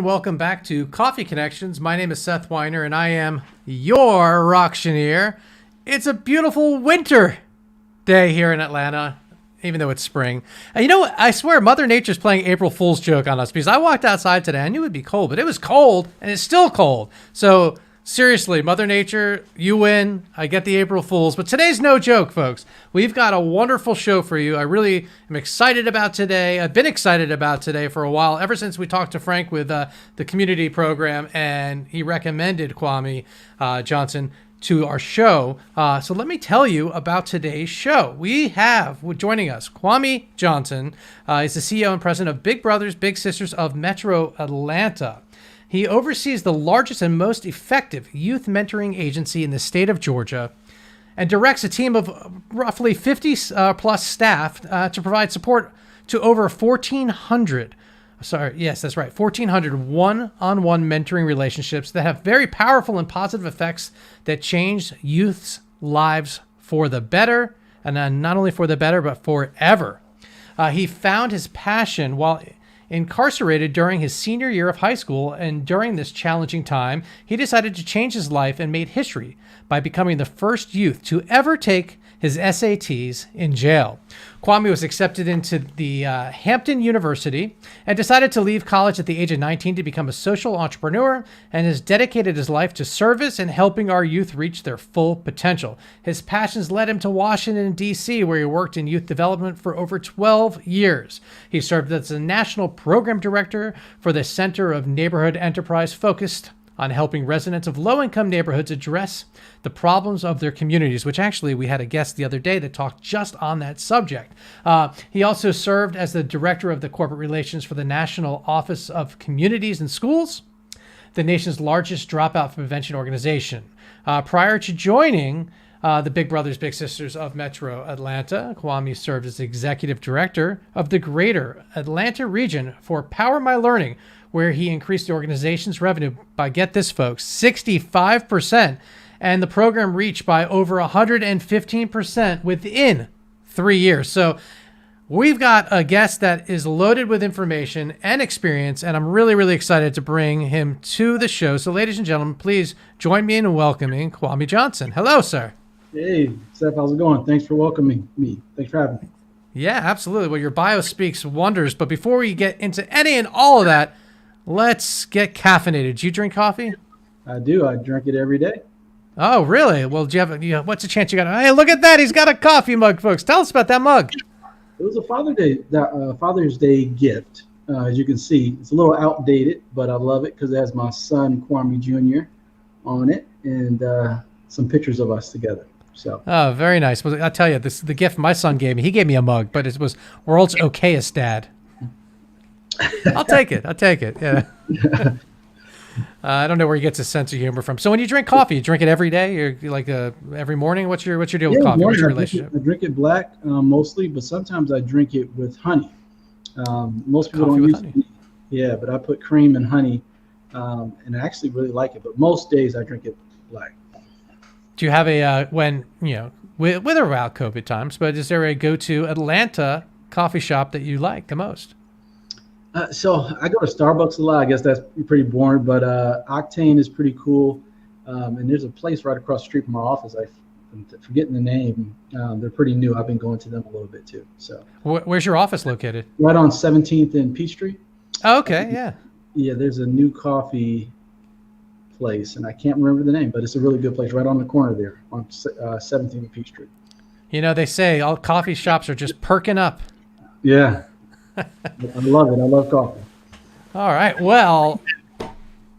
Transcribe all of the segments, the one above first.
everyone. Welcome back to Coffee Connections. My name is Seth Weiner, and I am your auctioneer. It's a beautiful winter day here in Atlanta, even though it's spring. And you know what? I swear Mother Nature's playing April Fool's joke on us, because I walked outside today. I knew it'd be cold, but it was cold, and it's still cold. So seriously, Mother Nature, you win. I get the April Fools, but today's no joke, folks. We've got a wonderful show for you. I really am excited about today. I've been excited about today for a while, ever since we talked to Frank with the community program, and he recommended Kwame Johnson to our show. So let me tell you about today's show. We have joining us Kwame Johnson. He's the CEO and president of Big Brothers Big Sisters of Metro Atlanta. He oversees the largest and most effective youth mentoring agency in the state of Georgia and directs a team of roughly 50 plus staff to provide support to over 1,400 one-on-one mentoring relationships that have very powerful and positive effects that change youth's lives for the better, and not only for the better, but forever. He found his passion while incarcerated during his senior year of high school, and during this challenging time, he decided to change his life and made history by becoming the first youth to ever take his SATs in jail. Kwame was accepted into the Hampton University and decided to leave college at the age of 19 to become a social entrepreneur, and has dedicated his life to service and helping our youth reach their full potential. His passions led him to Washington, D.C., where he worked in youth development for over 12 years. He served as the national program director for the Center of Neighborhood Enterprise, focused on helping residents of low-income neighborhoods address the problems of their communities, which actually we had a guest the other day that talked just on that subject. He also served as the director of the corporate relations for the National Office of Communities and Schools, the nation's largest dropout prevention organization. Prior to joining the Big Brothers Big Sisters of Metro Atlanta, Kwame served as executive director of the Greater Atlanta region for Power My Learning, where he increased the organization's revenue by, get this folks, 65%, and the program reached by over 115% within 3 years. So we've got a guest that is loaded with information and experience, and I'm really, really excited to bring him to the show. So ladies and gentlemen, please join me in welcoming Kwame Johnson. Hello, sir. Hey, Seth, how's it going? Thanks for welcoming me. Thanks for having me. Yeah, absolutely. Well, your bio speaks wonders, but before we get into any and all of that, let's get caffeinated. Do you drink coffee? I do. I drink it every day. Oh, really? Well, do you have, what's the chance you got? Hey, look at that. He's got a coffee mug, folks. Tell us about that mug. It was a Father's Day gift. As you can see, it's a little outdated, but I love it because it has my son, Kwame Jr. on it, and some pictures of us together. So. Oh, very nice. Well, I'll tell you, the gift my son gave me, he gave me a mug, but it was world's okayest dad. I'll take it. Yeah. I don't know where he gets his sense of humor from. So when you drink coffee, you drink it every day? You're like every morning? What's your deal with coffee? What's your relationship? I drink it black mostly, but sometimes I drink it with honey. Most people don't use honey. Yeah, but I put cream and honey, and I actually really like it. But most days I drink it black. Do you have a with or without COVID times? But is there a go-to Atlanta coffee shop that you like the most? So I go to Starbucks a lot. I guess that's pretty boring, but Octane is pretty cool. And there's a place right across the street from our office. I'm forgetting the name. They're pretty new. I've been going to them a little bit too. So where's your office located? Right on 17th and Peachtree. Oh, okay, yeah. Yeah, there's a new coffee place, and I can't remember the name, but it's a really good place right on the corner there on 17th and Peachtree. You know, they say all coffee shops are just perking up. Yeah. I love it. I love coffee. All right. Well,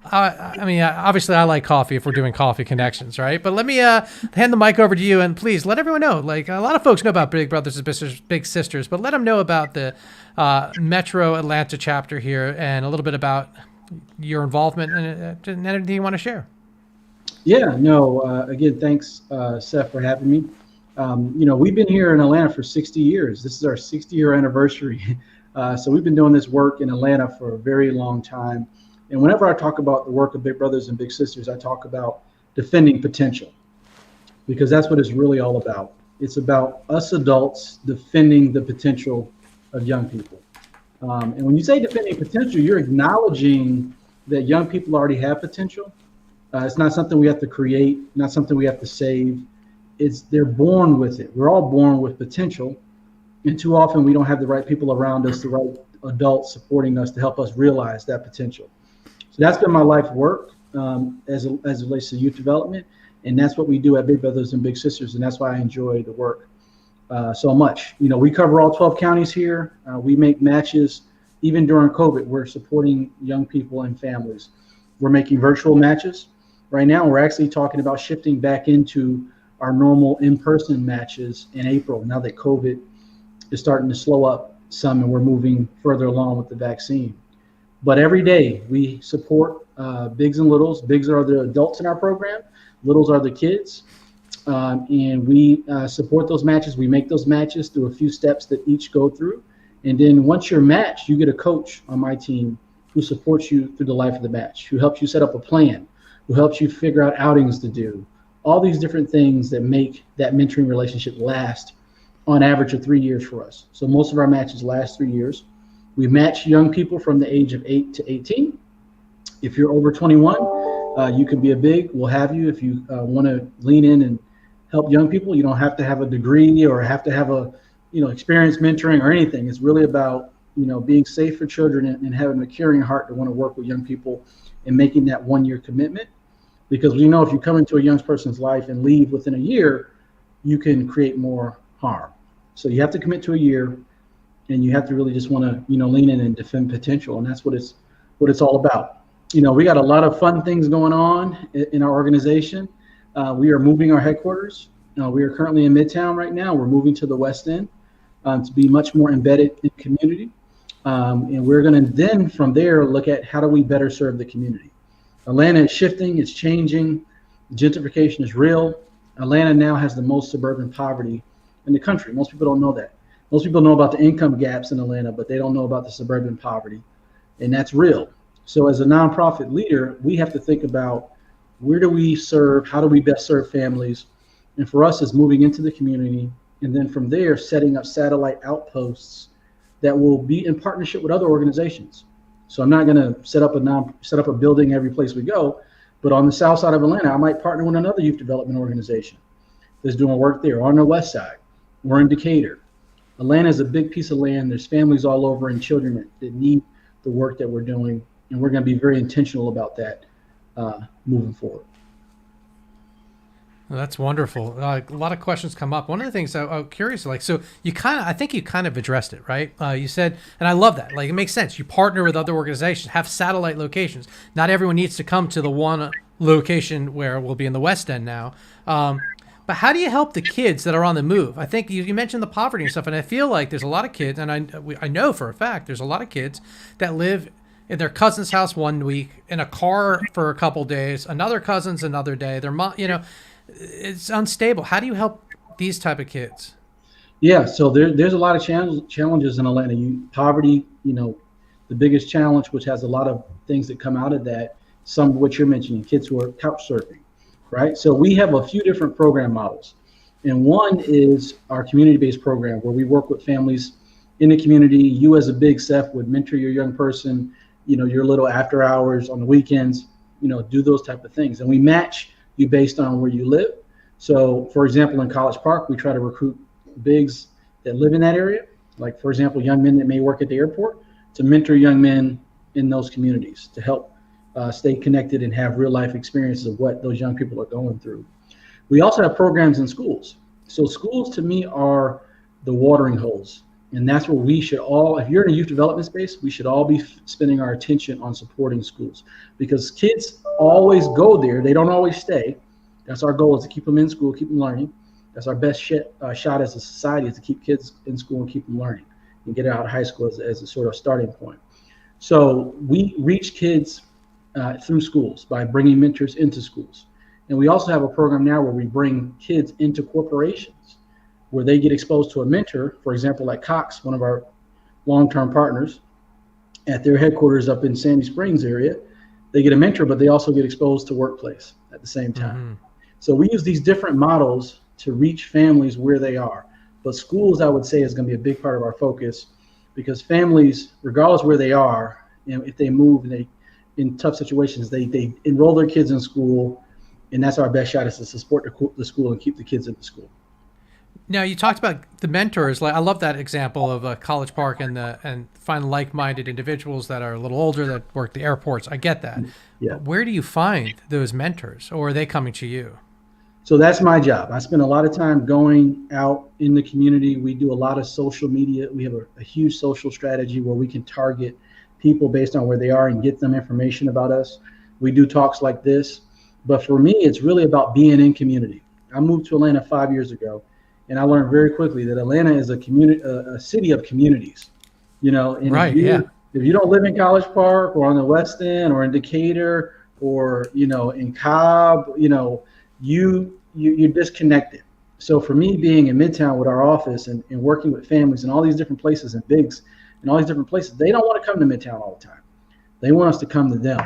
I mean, obviously I like coffee if we're doing coffee connections, right? But let me hand the mic over to you, and please let everyone know. Like, a lot of folks know about Big Brothers and Big Sisters, but let them know about the Metro Atlanta chapter here and a little bit about your involvement and anything you want to share. Yeah. No. Again, thanks, Seth, for having me. We've been here in Atlanta for 60 years. This is our 60-year anniversary. So we've been doing this work in Atlanta for a very long time. And whenever I talk about the work of Big Brothers and Big Sisters, I talk about defending potential, because that's what it's really all about. It's about us adults defending the potential of young people. And when you say defending potential, you're acknowledging that young people already have potential. It's not something we have to create, not something we have to save. They're born with it. We're all born with potential, and too often we don't have the right people around us, the right adults supporting us to help us realize that potential. So that's been my life work as it relates to youth development, and that's what we do at Big Brothers and Big Sisters, and that's why I enjoy the work so much. We cover all 12 counties here. We make matches. Even during COVID, we're supporting young people and families. We're making virtual matches. Right now, we're actually talking about shifting back into our normal in-person matches in April, now that COVID is starting to slow up some and we're moving further along with the vaccine. But every day we support bigs and littles. Bigs are the adults in our program, littles are the kids. And we support those matches. We make those matches through a few steps that each go through. And then once you're matched, you get a coach on my team who supports you through the life of the match, who helps you set up a plan, who helps you figure out outings to do, all these different things that make that mentoring relationship last on average of 3 years for us. So most of our matches last 3 years. We match young people from the age of 8 to 18. If you're over 21, you can be a big. We'll have you if you want to lean in and help young people. You don't have to have a degree or have to have a experience mentoring or anything. It's really about being safe for children and having a caring heart to want to work with young people and making that 1 year commitment. Because we know if you come into a young person's life and leave within a year, you can create more harm. So you have to commit to a year, and you have to really just want to lean in and defend potential, and that's what it's all about. We got a lot of fun things going on in our organization. We are moving our headquarters. We are currently in Midtown right now. We're moving to the West End to be much more embedded in community, and we're going to then from there look at how do we better serve the community. Atlanta is shifting, it's changing, gentrification is real. Atlanta now has the most suburban poverty in the country. Most people don't know that. Most people know about the income gaps in Atlanta, but they don't know about the suburban poverty, and that's real. So as a nonprofit leader, we have to think about where do we serve, how do we best serve families, and for us it's moving into the community, and then from there setting up satellite outposts that will be in partnership with other organizations. So I'm not going to set up a building every place we go, but on the south side of Atlanta, I might partner with another youth development organization that's doing work there. On the west side, we're in Decatur. Atlanta is a big piece of land. There's families all over and children that need the work that we're doing, and we're going to be very intentional about that moving forward. Well, that's wonderful. A lot of questions come up. One of the things I'm curious, so I think you kind of addressed it, right? You said, and I love that. It makes sense. You partner with other organizations, have satellite locations. Not everyone needs to come to the one location where we'll be in the West End now. But how do you help the kids that are on the move? I think you mentioned the poverty and stuff, and I feel like there's a lot of kids, and I know for a fact there's a lot of kids that live in their cousin's house one week, in a car for a couple days, another cousin's another day. Their mom, it's unstable. How do you help these type of kids? Yeah, so there's a lot of challenges in Atlanta. Poverty, the biggest challenge, which has a lot of things that come out of that, some of what you're mentioning, kids who are couch surfing, right? So we have a few different program models. And one is our community-based program where we work with families in the community. You as a big Seth would mentor your young person, your little after hours on the weekends, do those type of things. And we match you based on where you live. So for example, in College Park, we try to recruit bigs that live in that area. Like for example, young men that may work at the airport to mentor young men in those communities to help stay connected and have real life experiences of what those young people are going through. We also have programs in schools. So schools to me are the watering holes. And that's where we should all, if you're in a youth development space, we should all be spending our attention on supporting schools because kids always go there. They don't always stay. That's our goal, is to keep them in school, keep them learning. That's our best shot as a society, is to keep kids in school and keep them learning and get out of high school as a sort of starting point. So we reach kids through schools by bringing mentors into schools. And we also have a program now where we bring kids into corporations where they get exposed to a mentor. For example, like Cox, one of our long-term partners, at their headquarters up in Sandy Springs area, they get a mentor, but they also get exposed to workplace at the same time. Mm-hmm. So we use these different models to reach families where they are. But schools, I would say, is going to be a big part of our focus because families, regardless where they are, if they move and in tough situations, they enroll their kids in school, and that's our best shot, is to support the school and keep the kids in the school. Now you talked about the mentors. Like I love that example of College Park and find like-minded individuals that are a little older that work at the airports. I get that. Yeah. But where do you find those mentors, or are they coming to you? So that's my job. I spend a lot of time going out in the community. We do a lot of social media. We have a huge social strategy where we can target people based on where they are and get them information about us. We do talks like this. But for me, it's really about being in community. I moved to Atlanta 5 years ago, and I learned very quickly that Atlanta is a city of communities. And Right. if you don't live in College Park or on the West End or in Decatur or in Cobb, you're disconnected. So for me, being in Midtown with our office and working with families in all these different places and bigs and all these different places, they don't want to come to Midtown all the time. They want us to come to them.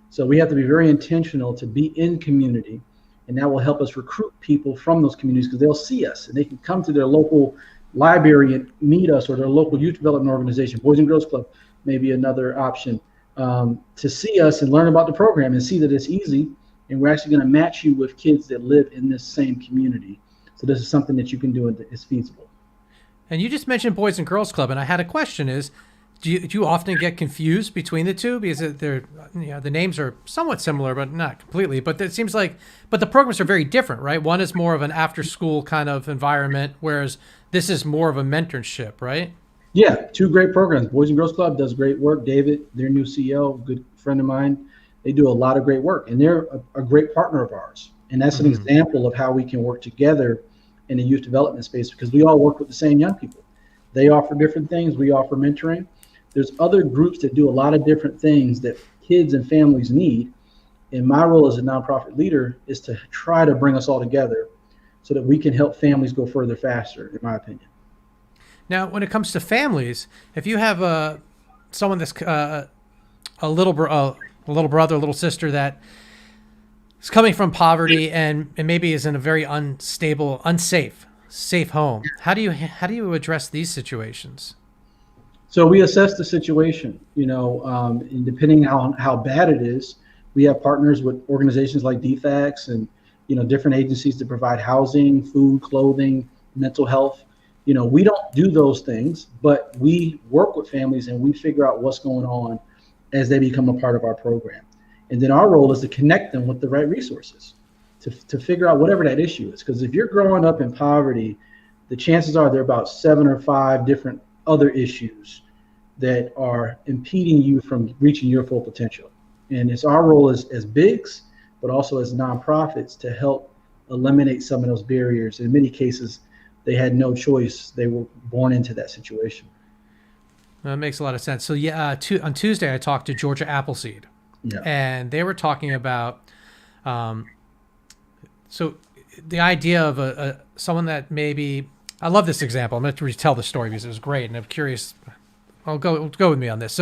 So we have to be very intentional to be in community, and that will help us recruit people from those communities, because they'll see us and they can come to their local library and meet us, or their local youth development organization. Boys and Girls Club may be another option, to see us and learn about the program and see that it's easy. And we're actually going to match you with kids that live in this same community. So this is something that you can do and is feasible. And you just mentioned Boys and Girls Club, and I had a question: do you often get confused between the two, because the names are somewhat similar but not completely? But it seems like, but the programs are very different, right? One is more of an after-school kind of environment, whereas this is more of a mentorship, right? Yeah, two great programs. Boys and Girls Club does great work. David, their new CEO, good friend of mine, they do a lot of great work, and they're a great partner of ours. And that's an example of how we can work together in the youth development space, because we all work with the same young people. They offer different things. We offer mentoring. There's other groups that do a lot of different things that kids and families need. And my role as a nonprofit leader is to try to bring us all together so that we can help families go further faster, in my opinion. Now, when it comes to families, if you have someone that's a little brother, a little sister that is coming from poverty and maybe is in a very unstable, safe home, how do you address these situations? So we assess the situation, and depending on how bad it is, we have partners with organizations like DFACS and, different agencies to provide housing, food, clothing, mental health. We don't do those things, but we work with families and we figure out what's going on as they become a part of our program. And then our role is to connect them with the right resources to figure out whatever that issue is. Because if you're growing up in poverty, the chances are there are about 7 or 5 different other issues that are impeding you from reaching your full potential. And it's our role as bigs, but also as nonprofits, to help eliminate some of those barriers. In many cases, they had no choice. They were born into that situation. That makes a lot of sense. So on Tuesday, I talked to Georgia Appleseed, and they were talking about, so the idea of someone that maybe, I love this example. I'm going to retell the story because it was great, and I'm curious. Go with me on this.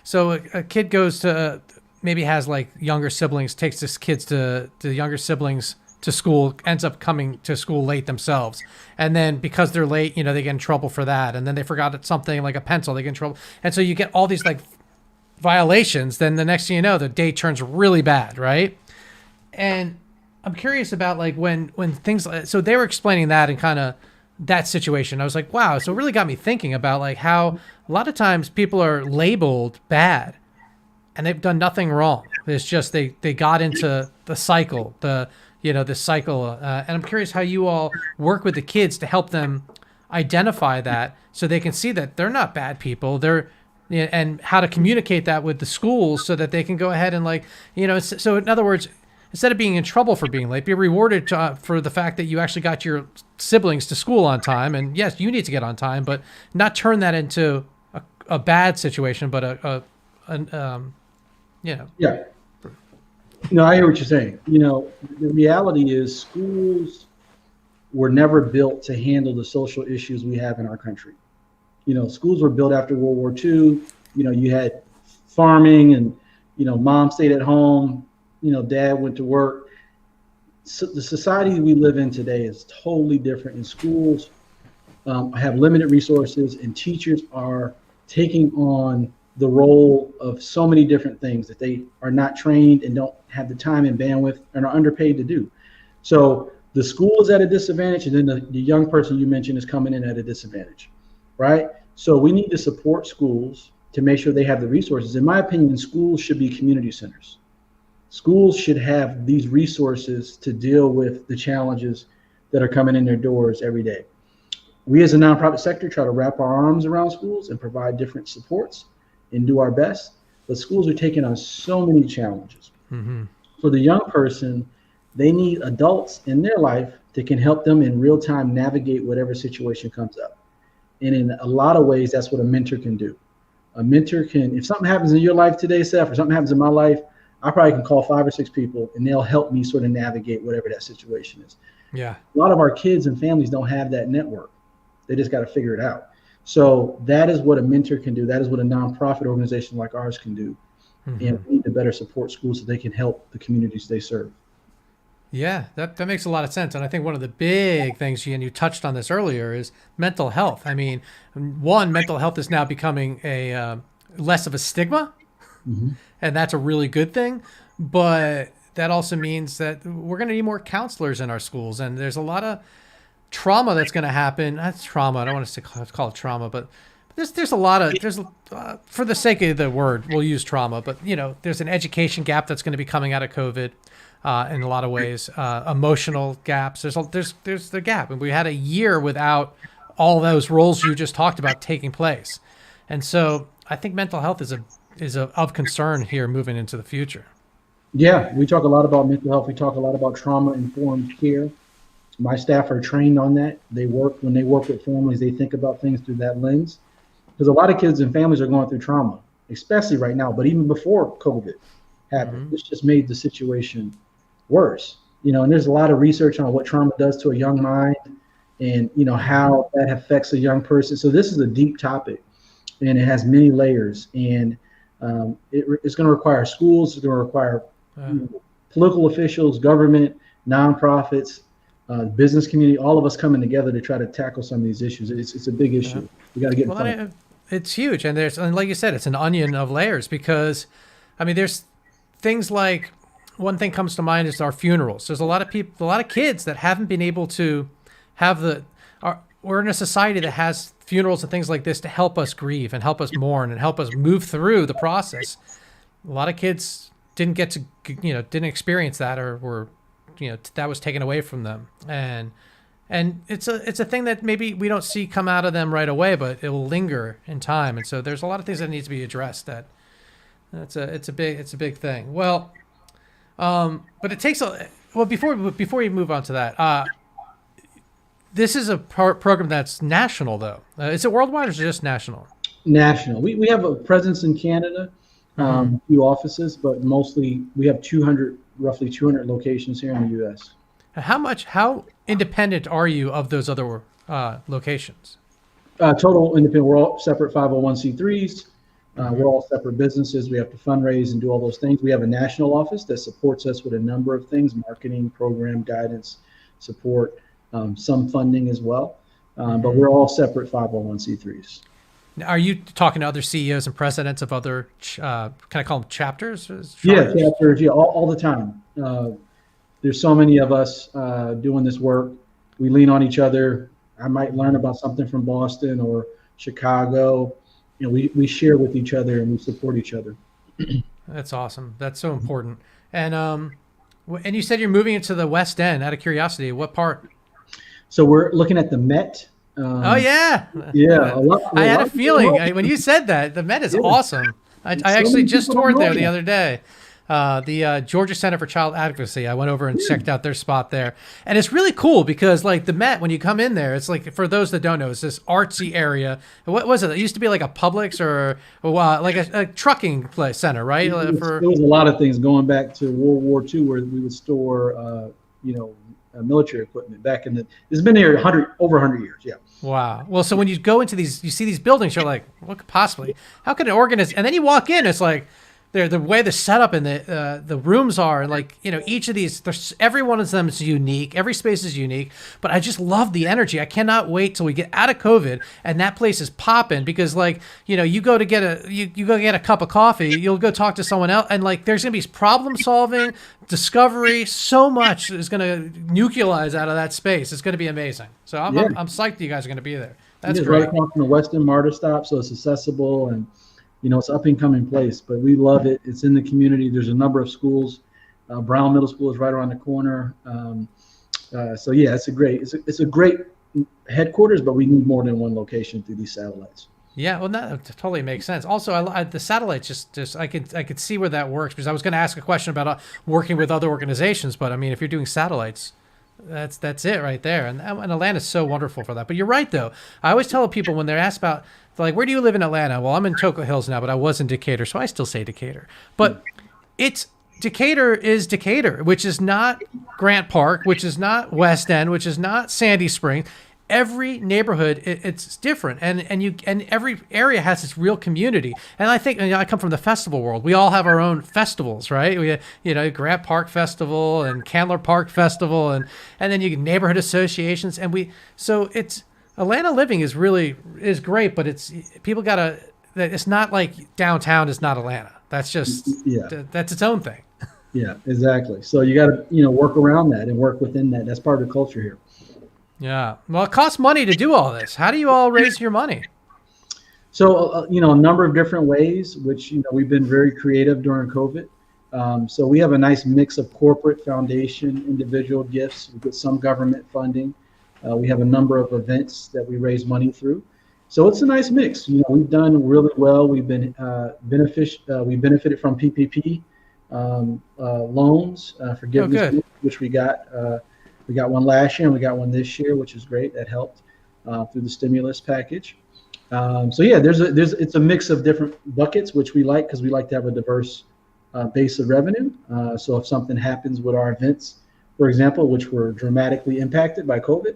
So a kid goes to, maybe has like younger siblings, takes his kids to younger siblings to school, ends up coming to school late themselves. And then because they're late, they get in trouble for that. And then they forgot something like a pencil, they get in trouble. And so you get all these like violations. Then the next thing you know, the day turns really bad, right? And I'm curious about like when things, so they were explaining that and kind of that situation. I was like, wow. So it really got me thinking about like how a lot of times people are labeled bad and they've done nothing wrong. It's just they got into the cycle, this cycle. And I'm curious how you all work with the kids to help them identify that so they can see that they're not bad people. And how to communicate that with the schools so that they can go ahead and so in other words, instead of being in trouble for being late, be rewarded for the fact that you actually got your siblings to school on time. And yes, you need to get on time, but not turn that into a bad situation, but Yeah. No, I hear what you're saying. The reality is schools were never built to handle the social issues we have in our country. Schools were built after World War II. You had farming and, mom stayed at home, dad went to work. So the society we live in today is totally different, and schools have limited resources, and teachers are taking on the role of so many different things that they are not trained and don't have the time and bandwidth and are underpaid to do. So the school is at a disadvantage, and then the young person you mentioned is coming in at a disadvantage, right? So we need to support schools to make sure they have the resources. In my opinion, schools should be community centers. Schools should have these resources to deal with the challenges that are coming in their doors every day. We as a nonprofit sector try to wrap our arms around schools and provide different supports and do our best, but schools are taking on so many challenges. Mm-hmm. For the young person, they need adults in their life that can help them in real time navigate whatever situation comes up. And in a lot of ways, that's what a mentor can do. A mentor can, if something happens in your life today, Seth, or something happens in my life, I probably can call 5 or 6 people and they'll help me sort of navigate whatever that situation is. Yeah. A lot of our kids and families don't have that network. They just got to figure it out. So that is what a mentor can do. That is what a nonprofit organization like ours can do. Mm-hmm. And we need to better support schools so they can help the communities they serve. Yeah, that makes a lot of sense. And I think one of the big things, and you touched on this earlier, is mental health. I mean, one, mental health is now becoming a less of a stigma, mm-hmm. and that's a really good thing. But that also means that we're going to need more counselors in our schools. And there's a lot of trauma that's going to happen. That's trauma. I don't want to call it trauma, but there's a lot of, for the sake of the word, we'll use trauma. But, there's an education gap that's going to be coming out of COVID. In a lot of ways, emotional gaps. There's the gap, and we had a year without all those roles you just talked about taking place, and so I think mental health is of concern here moving into the future. Yeah, we talk a lot about mental health. We talk a lot about trauma-informed care. My staff are trained on that. When they work with families, they think about things through that lens, because a lot of kids and families are going through trauma, especially right now. But even before COVID happened, mm-hmm. It's just made the situation worse, and there's a lot of research on what trauma does to a young mind and, how that affects a young person. So this is a deep topic and it has many layers, and it's going to require schools, it's going to require political officials, government, nonprofits, business community, all of us coming together to try to tackle some of these issues. It's a big issue. Yeah. We got to get in front of it. It's huge. And like you said, it's an onion of layers, because there's things like, one thing comes to mind is our funerals. There's a lot of people, a lot of kids that haven't been able to have we're in a society that has funerals and things like this to help us grieve and help us mourn and help us move through the process. A lot of kids didn't get to, didn't experience that, or were, that was taken away from them. And it's a thing that maybe we don't see come out of them right away, but it will linger in time. And so there's a lot of things that need to be addressed. It's a big thing. Well, but it takes before you move on to that, this is a program that's national, though. Is it worldwide or is it just national? National. We have a presence in Canada, a few offices, but mostly we have roughly 200 locations here in the U.S. How independent are you of those other locations? Total independent. We're all separate 501c3s. We're all separate businesses. We have to fundraise and do all those things. We have a national office that supports us with a number of things: marketing, program guidance, support, some funding as well. But we're all separate 501c3s. Now, are you talking to other CEOs and presidents of other, can I call them chapters? Yeah, chapters. Yeah, all the time. There's so many of us doing this work. We lean on each other. I might learn about something from Boston or Chicago. We share with each other and we support each other. That's awesome. That's so important. And you said you're moving into the West End. Out of curiosity, what part? So we're looking at the Met. Oh yeah. Yeah. I had a feeling when you said that. The Met is awesome. I actually just toured there the other day. The Georgia Center for Child Advocacy. I went over and checked out their spot there, and it's really cool because like the Met, when you come in there, it's like, for those that don't know, it's this artsy area. What was it? It used to be like a Publix or like a trucking place center, right? There was a lot of things going back to World War II where we would store, military equipment back in it's been there over 100 years. Yeah. Wow. Well, so when you go into you see these buildings, you're like, what could possibly? How could an organist? And then you walk in, it's like, the way the setup and the rooms are, and like, you know, each of these, every one of them is unique. Every space is unique, but I just love the energy. I cannot wait till we get out of COVID and that place is popping, because like, you know, you go to get a cup of coffee, you'll go talk to someone else, and like there's gonna be problem solving, discovery, so much is gonna nucleize out of that space. It's gonna be amazing. So I'm psyched you guys are gonna be there. That's great. Right across from the Western MARTA stop, so it's accessible, and you know, it's an up and coming place, but we love it. It's in the community. There's a number of schools. Brown Middle School is right around the corner. So yeah, it's a great headquarters, but we need more than one location through these satellites. Yeah, well, that totally makes sense. Also, the satellites just I could see where that works, because I was going to ask a question about working with other organizations, but I mean, if you're doing satellites, that's it right there. And Atlanta's so wonderful for that. But you're right, though. I always tell people when they're asked about, like, where do you live in Atlanta? Well, I'm in Choco Hills now, but I was in Decatur, so I still say Decatur. But Decatur is Decatur, which is not Grant Park, which is not West End, which is not Sandy Springs. Every neighborhood, it's different, and every area has its real community. And I think, I come from the festival world. We all have our own festivals, right? We, Grant Park Festival and Candler Park Festival, and then you get neighborhood associations, so it's Atlanta living is great, but it's not like downtown is not Atlanta. That's just that's its own thing. Yeah, exactly. So you got to work around that and work within that. That's part of the culture here. Yeah. Well, it costs money to do all this. How do you all raise your money? So, a number of different ways, which, we've been very creative during COVID. So we have a nice mix of corporate, foundation, individual gifts. We get some government funding. We have a number of events that we raise money through. So it's a nice mix. We've done really well. We've been we benefited from PPP loans, forgiveness, which we got. We got one last year and we got one this year, which is great. That helped through the stimulus package. So yeah, it's a mix of different buckets, which we like, because we like to have a diverse base of revenue. So if something happens with our events, for example, which were dramatically impacted by COVID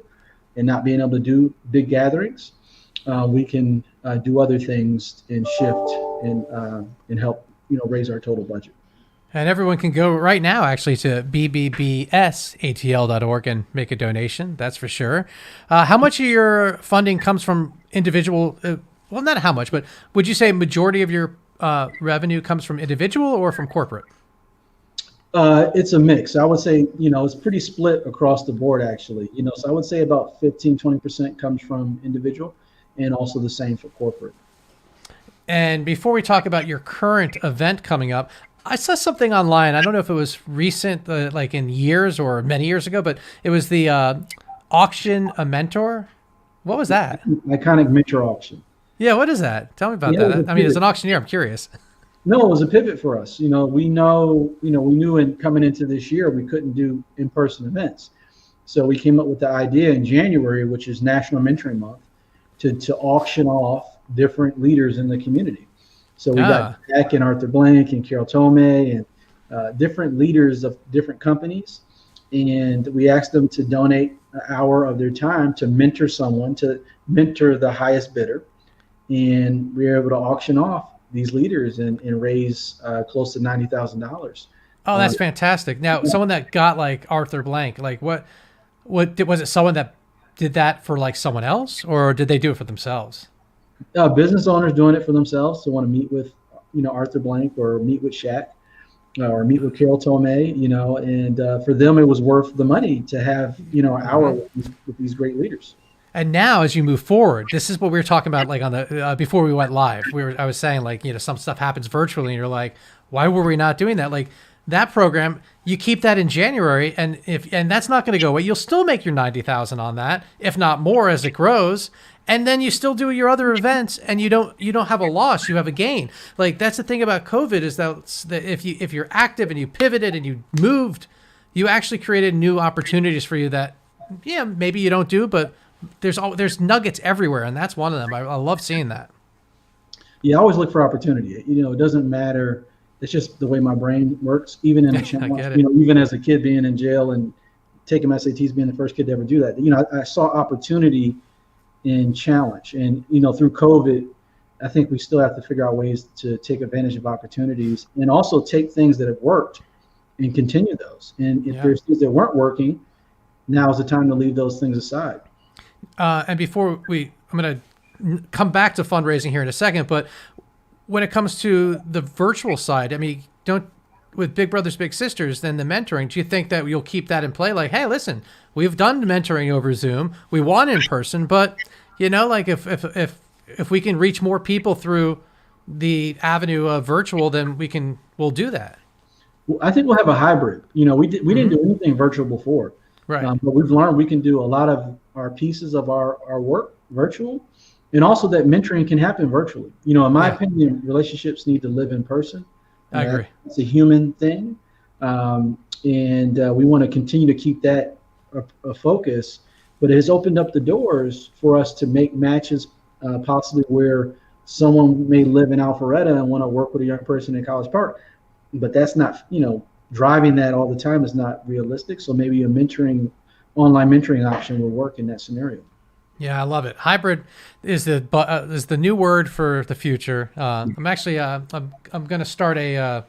and not being able to do big gatherings, we can do other things and shift and help raise our total budget. And everyone can go right now, actually, to BBBSATL.org and make a donation. That's for sure. How much of your funding comes from individual? Well, not how much, but would you say majority of your revenue comes from individual or from corporate? It's a mix. I would say, it's pretty split across the board, actually. So I would say about 15-20% comes from individual, and also the same for corporate. And before we talk about your current event coming up, I saw something online. I don't know if it was recent, like in years or many years ago, but it was the Auction a Mentor. What was that? Iconic Mentor Auction. Yeah, what is that? Tell me about that. I mean, as an auctioneer, I'm curious. No, it was a pivot for us. We knew in coming into this year we couldn't do in-person events, so we came up with the idea in January, which is National Mentoring Month, to auction off different leaders in the community. So we got Jack and Arthur Blank and Carol Tomei and different leaders of different companies. And we asked them to donate an hour of their time to mentor someone, to mentor the highest bidder. And we were able to auction off these leaders and raise close to $90,000. Oh, that's fantastic. Now, someone that got like Arthur Blank, like what was it someone that did that for like someone else, or did they do it for themselves? Business owners doing it for themselves, to want to meet with, Arthur Blank, or meet with Shaq, or meet with Carol Tomei, and for them it was worth the money to have, an hour with these great leaders. And now, as you move forward, this is what we were talking about, like on the before we went live. I was saying, like, some stuff happens virtually, and you're like, why were we not doing that? Like that program, you keep that in January, and that's not going to go away. You'll still make your 90,000 on that, if not more, as it grows. And then you still do your other events, and you don't have a loss, you have a gain. Like that's the thing about COVID, is that if you're active and you pivoted and you moved, you actually created new opportunities for you that, maybe you don't do, but there's nuggets everywhere, and that's one of them. I love seeing that. Yeah, I always look for opportunity. It doesn't matter. It's just the way my brain works. Even in a challenge, even as a kid being in jail and taking my SATs, being the first kid to ever do that. I saw opportunity in challenge, and through COVID, I think we still have to figure out ways to take advantage of opportunities and also take things that have worked and continue those. And if there's things that weren't working, now is the time to leave those things aside. And before I'm going to come back to fundraising here in a second, but when it comes to the virtual side, I mean, with Big Brothers Big Sisters, then the mentoring, do you think that you'll keep that in play? Like, hey, listen, we've done mentoring over Zoom, we want in person, but like if we can reach more people through the avenue of virtual, then we'll do that. Well, I think we'll have a hybrid. We didn't do anything virtual before, right? But we've learned we can do a lot of our pieces of our work virtual, and also that mentoring can happen virtually. In my opinion, relationships need to live in person. I agree. It's a human thing, and we want to continue to keep that a focus. But it has opened up the doors for us to make matches, possibly where someone may live in Alpharetta and want to work with a young person in College Park, but that's not, driving that all the time is not realistic. So maybe a online mentoring option will work in that scenario. Yeah, I love it. Hybrid is the new word for the future. I'm actually I'm going to start I'm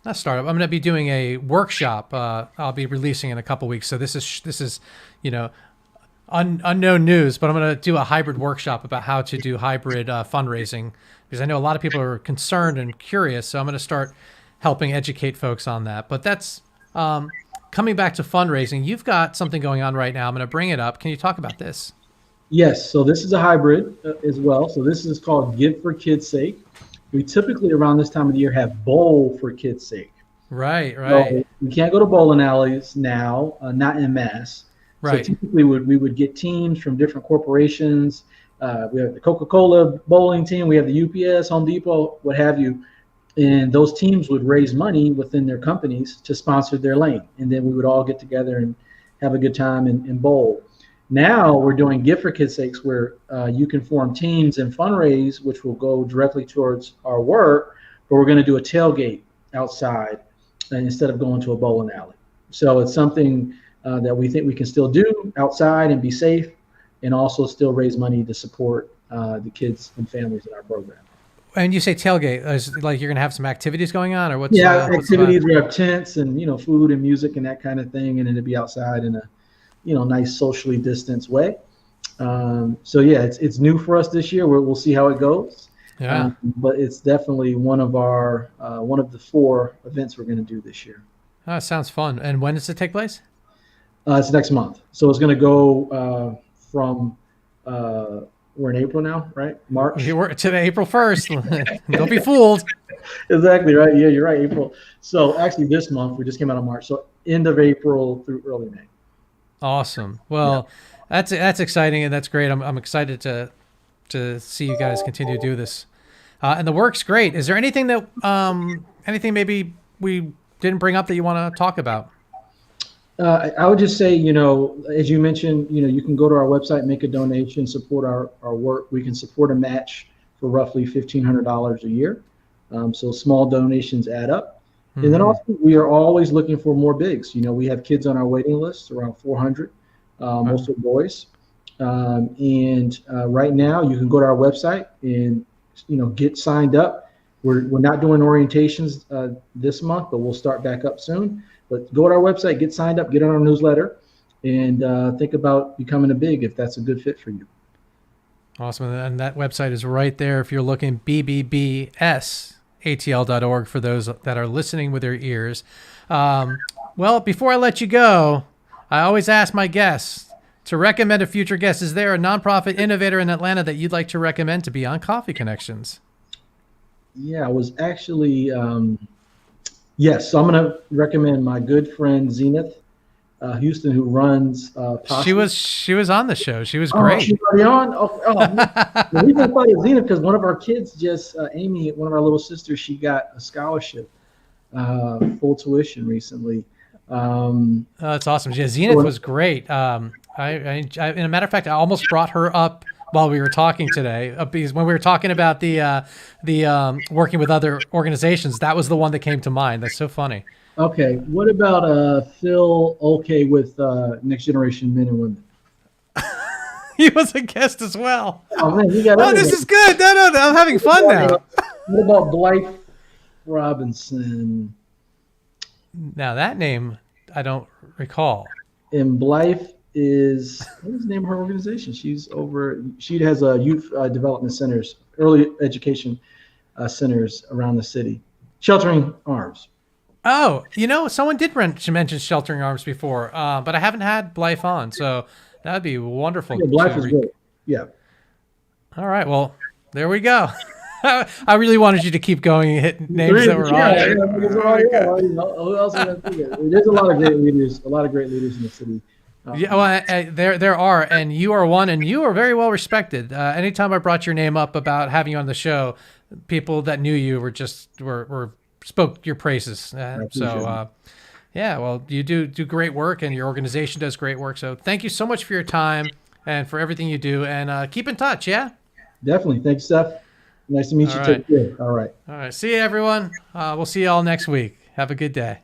going to be doing a workshop. I'll be releasing in a couple weeks. So this is unknown news, but I'm going to do a hybrid workshop about how to do hybrid fundraising, because I know a lot of people are concerned and curious. So I'm going to start helping educate folks on that. But that's coming back to fundraising. You've got something going on right now. I'm going to bring it up. Can you talk about this? Yes. So this is a hybrid as well. So this is called Give for Kids' Sake. We typically around this time of the year have Bowl for Kids' Sake. Right. So we can't go to bowling alleys now, not en masse. Right. So typically we would get teams from different corporations. We have the Coca-Cola bowling team. We have the UPS, Home Depot, what have you. And those teams would raise money within their companies to sponsor their lane. And then we would all get together and have a good time and bowl. Now we're doing Gift for Kids' Sakes, where you can form teams and fundraise, which will go directly towards our work, but we're going to do a tailgate outside instead of going to a bowling alley. So it's something that we think we can still do outside and be safe, and also still raise money to support the kids and families in our program. And you say tailgate, is like you're going to have some activities going on, or what's? Yeah, activities. We have tents and food and music and that kind of thing, and it'll be outside in a nice socially distanced way. So yeah, it's new for us this year. We'll see how it goes. Yeah. But it's definitely one of the 4 events we're going to do this year. Oh, sounds fun. And when does it take place? It's next month. So it's going to go from we're in April now, right? March. We're today, April 1st. Don't be fooled. Exactly right. Yeah, you're right. April. So actually, this month we just came out of March. So end of April through early May. Awesome. Well, that's exciting, and that's great. I'm excited to see you guys continue to do this, and the work's great. Is there anything that anything maybe we didn't bring up that you want to talk about? I would just say, as you mentioned, you can go to our website, make a donation, support our work. We can support a match for roughly $1,500 a year. So small donations add up. Mm-hmm. And then also we are always looking for more bigs. We have kids on our waiting list, around 400, most are boys. And right now you can go to our website and, get signed up. We're not doing orientations this month, but we'll start back up soon. But go to our website, get signed up, get on our newsletter, and think about becoming a big if that's a good fit for you. Awesome. And that website is right there if you're looking, BBBSATL.org for those that are listening with their ears. Well, before I let you go, I always ask my guests to recommend a future guest. Is there a nonprofit innovator in Atlanta that you'd like to recommend to be on Coffee Connections? Yeah, I was actually... Yes, so I'm going to recommend my good friend Zenith Houston, who runs Posse. She was on the show. She was great. She's already on? The reason I thought it was Zenith because one of our kids Amy, one of our little sisters, she got a scholarship, full tuition recently. That's awesome. Yeah, Zenith was great. In a matter of fact, I almost brought her up while we were talking today, because when we were talking about the working with other organizations, that was the one that came to mind. That's so funny. Okay, what about Phil? Okay, with Next Generation Men and Women. He was a guest as well. Oh man, you got. Oh, this is good. No, I'm having fun now. What about Blythe Robinson? Now that name I don't recall. And Blythe is what is the name of her organization? She has a youth development centers, early education centers around the city. Sheltering Arms. Oh, someone did mention Sheltering Arms before, but I haven't had Blythe on, so that'd be wonderful. Yeah, Blythe is great. Yeah. All right, well, there we go. I really wanted you to keep going and hit names that were on there. Who else would I think of? There's a lot of great leaders in the city. Yeah, well, there are, and you are one, and you are very well respected. Anytime I brought your name up about having you on the show, people that knew you were spoke your praises. Yeah, well, you do great work, and your organization does great work. So thank you so much for your time and for everything you do, and keep in touch. Yeah, definitely. Thanks, Seth. Nice to meet you. Right. Take care. All right. See you, everyone. We'll see you all next week. Have a good day.